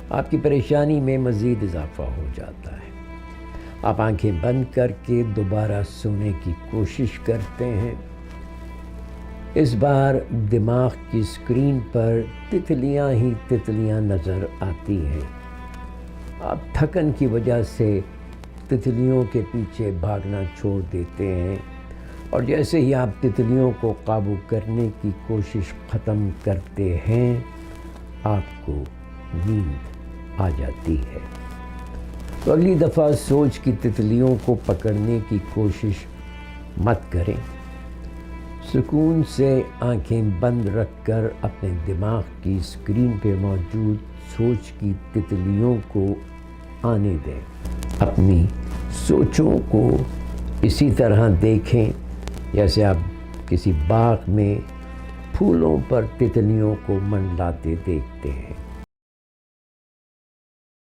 آپ کی پریشانی میں مزید اضافہ ہو جاتا ہے۔ آپ آنکھیں بند کر کے دوبارہ سونے کی کوشش کرتے ہیں۔ اس بار دماغ کی اسکرین پر تتلیاں ہی تتلیاں نظر آتی ہیں۔ آپ تھکن کی وجہ سے تتلیوں کے پیچھے بھاگنا چھوڑ دیتے ہیں، اور جیسے ہی آپ تتلیوں کو قابو کرنے کی کوشش ختم کرتے ہیں، آپ کو نیند آ جاتی ہے۔ تو اگلی دفعہ سوچ کی تتلیوں کو پکڑنے کی کوشش مت کریں۔ سکون سے آنکھیں بند رکھ کر اپنے دماغ کی اسکرین پہ موجود سوچ کی تتلیوں کو آنے دیں۔ اپنی سوچوں کو اسی طرح دیکھیں جیسے آپ کسی باغ میں پھولوں پر تتلیوں کو منڈلاتے دیکھتے ہیں۔